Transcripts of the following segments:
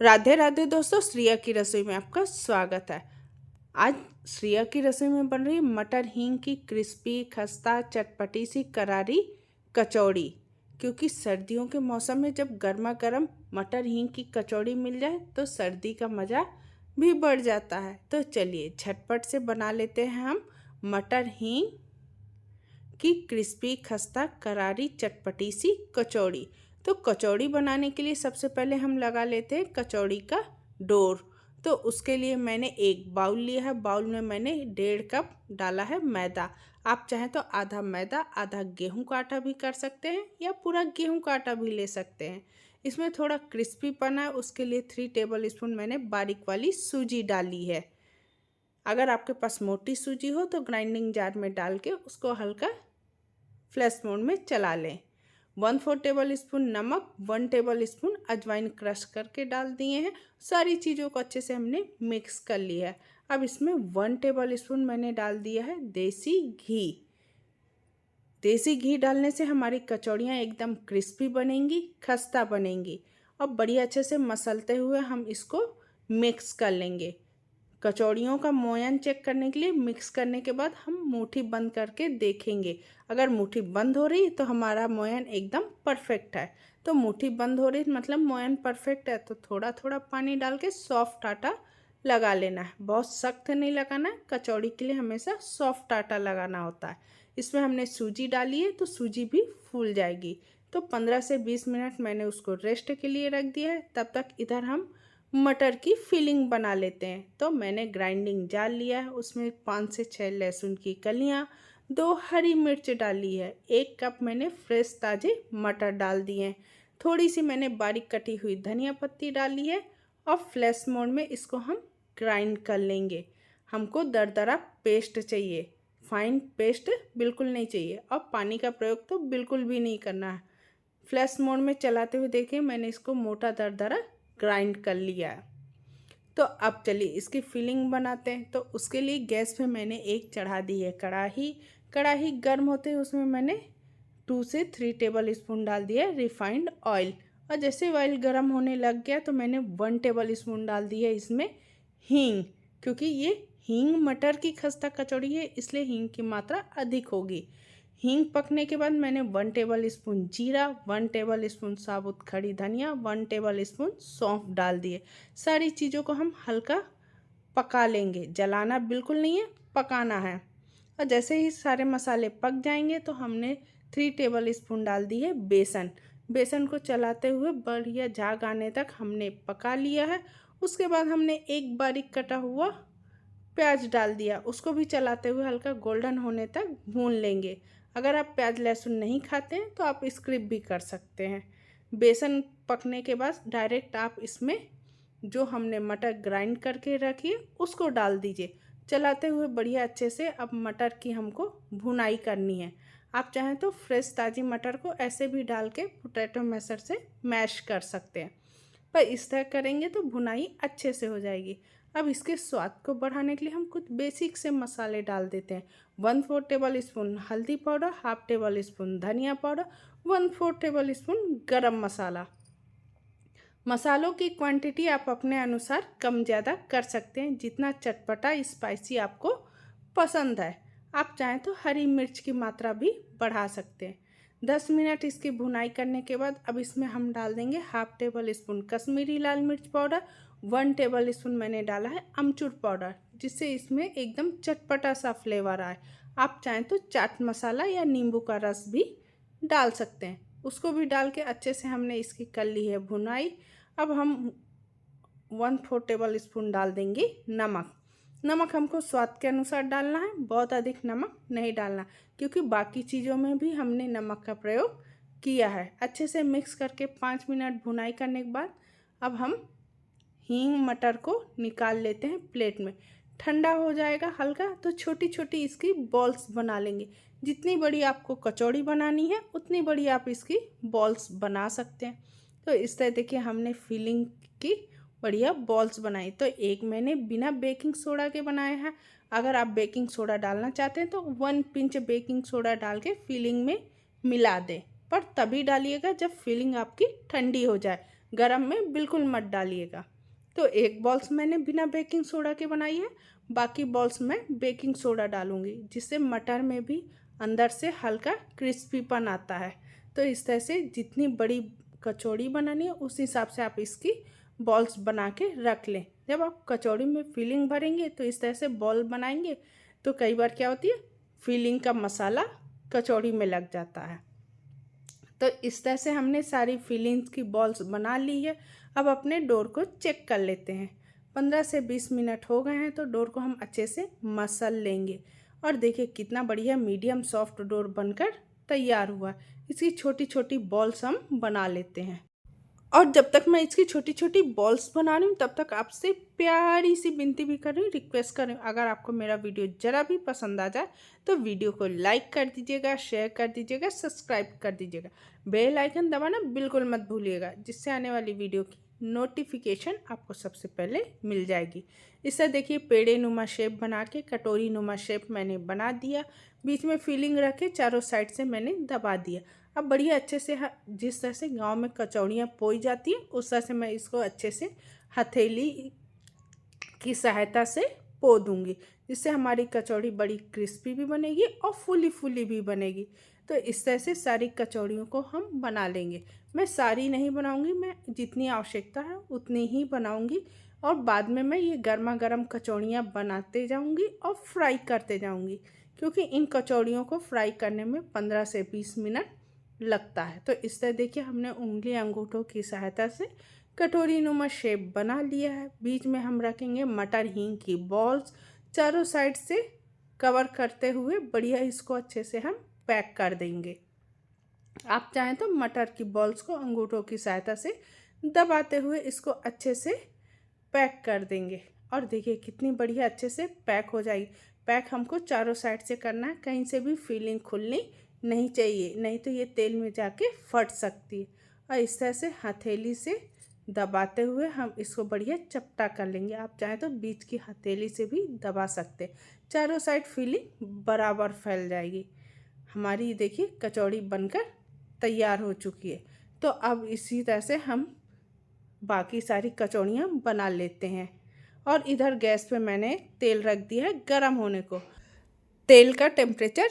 राधे राधे दोस्तों, श्रिया की रसोई में आपका स्वागत है। आज श्रिया की रसोई में बन रही मटर हींग की क्रिस्पी खस्ता चटपटी सी करारी कचौड़ी। क्योंकि सर्दियों के मौसम में जब गर्मा गर्म मटर हींग की कचौड़ी मिल जाए तो सर्दी का मज़ा भी बढ़ जाता है। तो चलिए झटपट से बना लेते हैं हम मटर हींग की क्रिस्पी खस्ता करारी चटपटी सी कचौड़ी। तो कचौड़ी बनाने के लिए सबसे पहले हम लगा लेते हैं कचौड़ी का डोर। तो उसके लिए मैंने एक बाउल लिया है। बाउल में मैंने 1.5 कप डाला है मैदा। आप चाहें तो आधा मैदा आधा गेहूं का आटा भी कर सकते हैं या पूरा गेहूं का आटा भी ले सकते हैं। इसमें थोड़ा क्रिस्पीपन है, उसके लिए 3 टेबल स्पून मैंने बारीक वाली सूजी डाली है। अगर आपके पास मोटी सूजी हो तो ग्राइंडिंग जार में डाल के उसको हल्का फ्लैश मोड में चला लें। 1/4 टेबल स्पून नमक, 1 टेबल स्पून अजवाइन क्रश करके डाल दिए हैं। सारी चीज़ों को अच्छे से हमने मिक्स कर लिया है। अब इसमें 1 टेबल स्पून मैंने डाल दिया है देसी घी। देसी घी डालने से हमारी कचौड़ियाँ एकदम क्रिस्पी बनेंगी, खस्ता बनेंगी। अब बढ़िया अच्छे से मसलते हुए हम इसको मिक्स कर लेंगे। कचौड़ियों का मोयन चेक करने के लिए मिक्स करने के बाद हम मुट्ठी बंद करके देखेंगे। अगर मुट्ठी बंद हो रही तो हमारा मोयन एकदम परफेक्ट है। तो मुट्ठी बंद हो रही मतलब मोयन परफेक्ट है। तो थोड़ा थोड़ा पानी डाल के सॉफ्ट आटा लगा लेना है। बहुत सख्त नहीं लगाना है, कचौड़ी के लिए हमेशा सॉफ्ट आटा लगाना होता है। इसमें हमने सूजी डाली है तो सूजी भी फूल जाएगी। तो 15 से 20 मिनट मैंने उसको रेस्ट के लिए रख दिया है। तब तक इधर हम मटर की फिलिंग बना लेते हैं। तो मैंने ग्राइंडिंग जार लिया है, उसमें 5 से 6 लहसुन की कलियां, 2 हरी मिर्च डाली है, 1 कप मैंने फ्रेश ताज़े मटर डाल दिए हैं, थोड़ी सी मैंने बारीक कटी हुई धनिया पत्ती डाली है। और फ्लैश मोड में इसको हम ग्राइंड कर लेंगे। हमको दरदरा पेस्ट चाहिए, फाइन पेस्ट बिल्कुल नहीं चाहिए। और पानी का प्रयोग तो बिल्कुल भी नहीं करना है। फ्लैश मोड में चलाते हुए देखिए मैंने इसको मोटा दरदरा ग्राइंड कर लिया है। तो अब चलिए इसकी फिलिंग बनाते हैं। तो उसके लिए गैस पे मैंने एक चढ़ा दी है कढ़ाई। कढ़ाई गर्म होते ही उसमें मैंने 2 से 3 टेबल स्पून डाल दिया रिफाइंड ऑयल। और जैसे ऑयल गर्म होने लग गया तो मैंने 1 टेबल स्पून डाल दी है इसमें हींग। क्योंकि ये हींग मटर की खस्ता कचौड़ी है इसलिए हींग की मात्रा अधिक होगी। हींग पकने के बाद मैंने 1 टेबल स्पून जीरा, 1 टेबल स्पून साबुत खड़ी धनिया, 1 टेबल स्पून सौंफ डाल दिए। सारी चीज़ों को हम हल्का पका लेंगे, जलाना बिल्कुल नहीं है, पकाना है। और जैसे ही सारे मसाले पक जाएंगे तो हमने 3 टेबल स्पून डाल दी है बेसन। बेसन को चलाते हुए बढ़िया झाग आने तक हमने पका लिया है। उसके बाद हमने एक बारीक कटा हुआ प्याज डाल दिया, उसको भी चलाते हुए हल्का गोल्डन होने तक भून लेंगे। अगर आप प्याज लहसुन नहीं खाते हैं तो आप स्किप भी कर सकते हैं। बेसन पकने के बाद डायरेक्ट आप इसमें जो हमने मटर ग्राइंड करके रखी है उसको डाल दीजिए। चलाते हुए बढ़िया अच्छे से अब मटर की हमको भुनाई करनी है। आप चाहें तो फ्रेश ताज़ी मटर को ऐसे भी डाल के पोटैटो मैशर से मैश कर सकते हैं। पर इस तरह करेंगे तो भुनाई अच्छे से हो जाएगी। अब इसके स्वाद को बढ़ाने के लिए हम कुछ बेसिक से मसाले डाल देते हैं। 1/4 टेबल स्पून हल्दी पाउडर, 1/2 टेबल स्पून धनिया पाउडर, 1/4 टेबल स्पून गरम मसाला। मसालों की क्वांटिटी आप अपने अनुसार कम ज़्यादा कर सकते हैं, जितना चटपटा स्पाइसी आपको पसंद है। आप चाहें तो हरी मिर्च की मात्रा भी बढ़ा सकते हैं। 10 मिनट इसकी भुनाई करने के बाद अब इसमें हम डाल देंगे 1/2 टेबल स्पून कश्मीरी लाल मिर्च पाउडर, 1 टेबल स्पून मैंने डाला है अमचूर पाउडर, जिससे इसमें एकदम चटपटा सा फ्लेवर आए। आप चाहें तो चाट मसाला या नींबू का रस भी डाल सकते हैं। उसको भी डाल के अच्छे से हमने इसकी कर ली है भुनाई। अब हम 1/4 टेबल स्पून डाल देंगे नमक। नमक हमको स्वाद के अनुसार डालना है, बहुत अधिक नमक नहीं डालना, क्योंकि बाकी चीज़ों में भी हमने नमक का प्रयोग किया है। अच्छे से मिक्स करके 5 मिनट भुनाई करने के बाद अब हम हींग मटर को निकाल लेते हैं प्लेट में। ठंडा हो जाएगा हल्का तो छोटी छोटी इसकी बॉल्स बना लेंगे। जितनी बड़ी आपको कचौड़ी बनानी है उतनी बड़ी आप इसकी बॉल्स बना सकते हैं। तो इस तरह देखिए हमने फिलिंग की बढ़िया बॉल्स बनाई। तो एक मैंने बिना बेकिंग सोडा के बनाया है। अगर आप बेकिंग सोडा डालना चाहते हैं तो 1 पिंच बेकिंग सोडा डाल के फिलिंग में मिला दें, पर तभी डालिएगा जब फिलिंग आपकी ठंडी हो जाए। गरम में बिल्कुल मत डालिएगा। तो एक बॉल्स मैंने बिना बेकिंग सोडा के बनाई है, बाकी बॉल्स में बेकिंग सोडा डालूंगी, जिससे मटर में भी अंदर से हल्का क्रिस्पीपन आता है। तो इस तरह से जितनी बड़ी कचौड़ी बनानी है उस हिसाब से आप इसकी बॉल्स बना के रख लें। जब आप कचौड़ी में फिलिंग भरेंगे तो इस तरह से बॉल बनाएंगे तो कई बार क्या होती है, फिलिंग का मसाला कचौड़ी में लग जाता है। तो इस तरह से हमने सारी फिलिंग्स की बॉल्स बना ली है। अब अपने डोर को चेक कर लेते हैं। 15 से 20 मिनट हो गए हैं, तो डोर को हम अच्छे से मसल लेंगे। और देखिए कितना बढ़िया मीडियम सॉफ्ट डोर बनकर तैयार हुआ। इसकी छोटी छोटी बॉल्स हम बना लेते हैं। और जब तक मैं इसकी छोटी छोटी बॉल्स बना रही हूँ तब तक आपसे प्यारी सी विनती भी कर रही हूँ, रिक्वेस्ट कर रही हूँ, अगर आपको मेरा वीडियो ज़रा भी पसंद आ जाए तो वीडियो को लाइक कर दीजिएगा, शेयर कर दीजिएगा, सब्सक्राइब कर दीजिएगा, बेल आइकन दबाना बिल्कुल मत भूलिएगा, जिससे आने वाली वीडियो की नोटिफिकेशन आपको सबसे पहले मिल जाएगी। इससे देखिए पेड़े नुमा शेप बना के कटोरी नुमा शेप मैंने बना दिया। बीच में फिलिंग रख के चारों साइड से मैंने दबा दिया। अब बढ़िया अच्छे से जिस तरह से गांव में कचौड़ियाँ पोई जाती हैं उस तरह से मैं इसको अच्छे से हथेली की सहायता से पो दूंगी, जिससे हमारी कचौड़ी बड़ी क्रिस्पी भी बनेगी और फूली फूली भी बनेगी। तो इस तरह से सारी कचौड़ियों को हम बना लेंगे। मैं सारी नहीं बनाऊंगी, मैं जितनी आवश्यकता है उतनी ही बनाऊंगी। और बाद में मैं ये गर्मा गर्म कचौड़ियाँ बनाते जाऊंगी और फ्राई करते जाऊंगी, क्योंकि इन कचौड़ियों को फ्राई करने में 15 से 20 मिनट लगता है। तो इस तरह देखिए हमने उंगली अंगूठों की सहायता से कटोरी नुमा शेप बना लिया है। बीच में हम रखेंगे मटर हींग की बॉल्स, चारों साइड से कवर करते हुए बढ़िया इसको अच्छे से हम पैक कर देंगे। आप चाहें तो मटर की बॉल्स को अंगूठों की सहायता से दबाते हुए इसको अच्छे से पैक कर देंगे। और देखिए कितनी बढ़िया अच्छे से पैक हो जाएगी। पैक हमको चारों साइड से करना है, कहीं से भी फिलिंग खुलनी नहीं चाहिए, नहीं तो ये तेल में जाके फट सकती है। और इस तरह से हथेली से दबाते हुए हम इसको बढ़िया चपटा कर लेंगे। आप चाहें तो बीच की हथेली से भी दबा सकते हैं, चारों साइड फिलिंग बराबर फैल जाएगी। हमारी देखिए कचौड़ी बनकर तैयार हो चुकी है। तो अब इसी तरह से हम बाकी सारी कचौड़ियाँ बना लेते हैं। और इधर गैस पे मैंने तेल रख दिया है गरम होने को। तेल का टेम्परेचर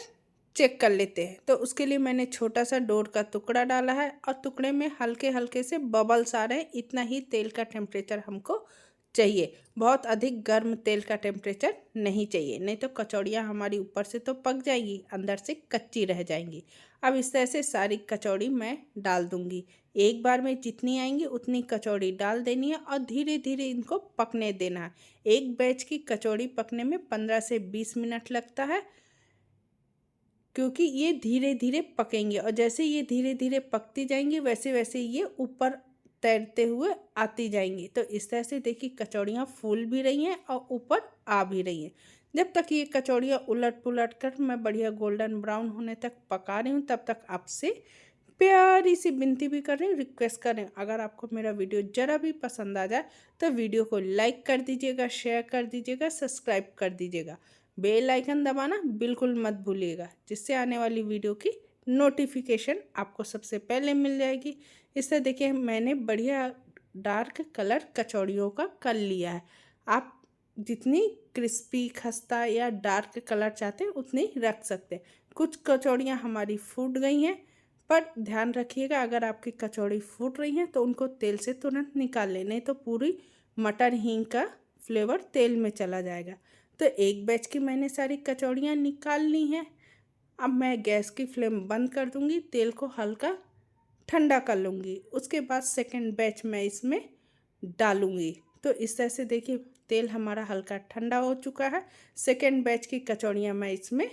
चेक कर लेते हैं। तो उसके लिए मैंने छोटा सा डोर का टुकड़ा डाला है और टुकड़े में हल्के हल्के से बबल्स आ रहे हैं। इतना ही तेल का टेम्परेचर हमको चाहिए, बहुत अधिक गर्म तेल का टेम्परेचर नहीं चाहिए, नहीं तो कचौड़ियाँ हमारी ऊपर से तो पक जाएंगी, अंदर से कच्ची रह जाएंगी। अब इस तरह से सारी कचौड़ी मैं डाल दूंगी। एक बार में जितनी आएंगी उतनी कचौड़ी डाल देनी है और धीरे धीरे इनको पकने देना है। एक बैच की कचौड़ी पकने में 15 से 20 मिनट लगता है, क्योंकि ये धीरे धीरे पकेंगे और जैसे ये धीरे धीरे पकती जाएंगी वैसे वैसे ये ऊपर तैरते हुए आती जाएंगी। तो इस तरह से देखिए कचौड़ियाँ फूल भी रही हैं और ऊपर आ भी रही हैं। जब तक ये कचौड़ियाँ उलट पुलट कर मैं बढ़िया गोल्डन ब्राउन होने तक पका रही हूँ, तब तक आपसे प्यारी सी विनती भी कर रही हूँ, रिक्वेस्ट कर रही हूँ, अगर आपको मेरा वीडियो ज़रा भी पसंद आ जाए तो वीडियो को लाइक कर दीजिएगा, शेयर कर दीजिएगा, सब्सक्राइब कर दीजिएगा, बेल आइकन दबाना बिल्कुल मत भूलिएगा, जिससे आने वाली वीडियो की नोटिफिकेशन आपको सबसे पहले मिल जाएगी। इससे देखिए मैंने बढ़िया डार्क कलर कचौड़ियों का कर लिया है। आप जितनी क्रिस्पी खस्ता या डार्क कलर चाहते हैं उतनी रख सकते हैं। कुछ कचौड़ियाँ हमारी फूट गई हैं, पर ध्यान रखिएगा अगर आपकी कचौड़ी फूट रही है तो उनको तेल से तुरंत निकाल लें, नहीं तो पूरी मटर हींग का फ्लेवर तेल में चला जाएगा। तो एक बैच की मैंने सारी कचौड़ियाँ निकाल ली हैं। अब मैं गैस की फ्लेम बंद कर दूंगी, तेल को हल्का ठंडा कर लूँगी, उसके बाद सेकंड बैच मैं इसमें डालूँगी। तो इस तरह से देखिए तेल हमारा हल्का ठंडा हो चुका है। सेकंड बैच की कचौड़ियाँ मैं इसमें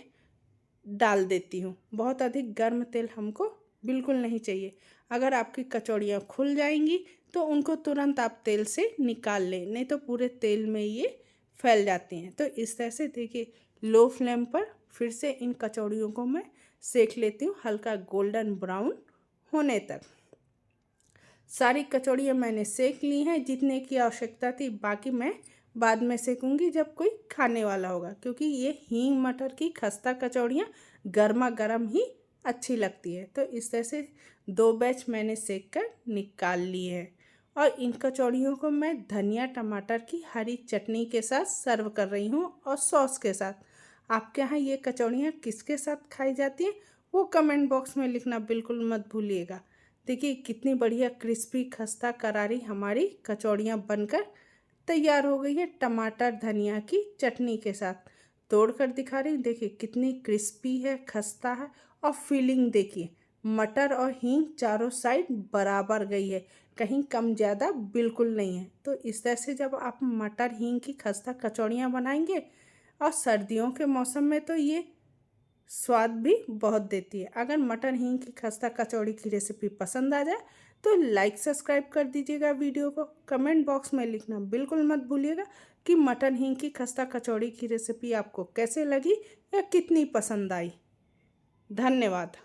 डाल देती हूँ। बहुत अधिक गर्म तेल हमको बिल्कुल नहीं चाहिए। अगर आपकी कचौड़ियाँ खुल जाएंगी तो उनको तुरंत आप तेल से निकाल लें, नहीं तो पूरे तेल में ये फैल जाती हैं। तो इस तरह से देखिए लो फ्लेम पर फिर से इन कचौड़ियों को मैं सेक लेती हूँ हल्का गोल्डन ब्राउन होने तक। सारी कचौड़ियाँ मैंने सेक ली हैं जितने की आवश्यकता थी, बाकी मैं बाद में सेकूंगी जब कोई खाने वाला होगा, क्योंकि ये हींग मटर की खस्ता कचौड़ियाँ गर्मा गर्म ही अच्छी लगती है। तो इस तरह से 2 बैच मैंने सेक कर निकाल ली है। और इन कचौड़ियों को मैं धनिया टमाटर की हरी चटनी के साथ सर्व कर रही हूँ और सॉस के साथ। आपके यहाँ ये कचौड़ियाँ किसके साथ खाई जाती हैं वो कमेंट बॉक्स में लिखना बिल्कुल मत भूलिएगा। देखिए कितनी बढ़िया क्रिस्पी खस्ता करारी हमारी कचौड़ियाँ बनकर तैयार हो गई है टमाटर धनिया की चटनी के साथ। तोड़ कर दिखा रही हूँ, देखिए कितनी क्रिस्पी है, खस्ता है और फीलिंग देखिए मटर और हींग चारों साइड बराबर गई है, कहीं कम ज़्यादा बिल्कुल नहीं है। तो इस तरह से जब आप मटर हींग की खस्ता कचौड़ियाँ बनाएंगे और सर्दियों के मौसम में तो ये स्वाद भी बहुत देती है। अगर मटर हींग की खस्ता कचौड़ी की रेसिपी पसंद आ जाए तो लाइक सब्सक्राइब कर दीजिएगा वीडियो को। कमेंट बॉक्स में लिखना बिल्कुल मत भूलिएगा कि मटर हींग की खस्ता कचौड़ी की रेसिपी आपको कैसे लगी या कितनी पसंद आई। धन्यवाद।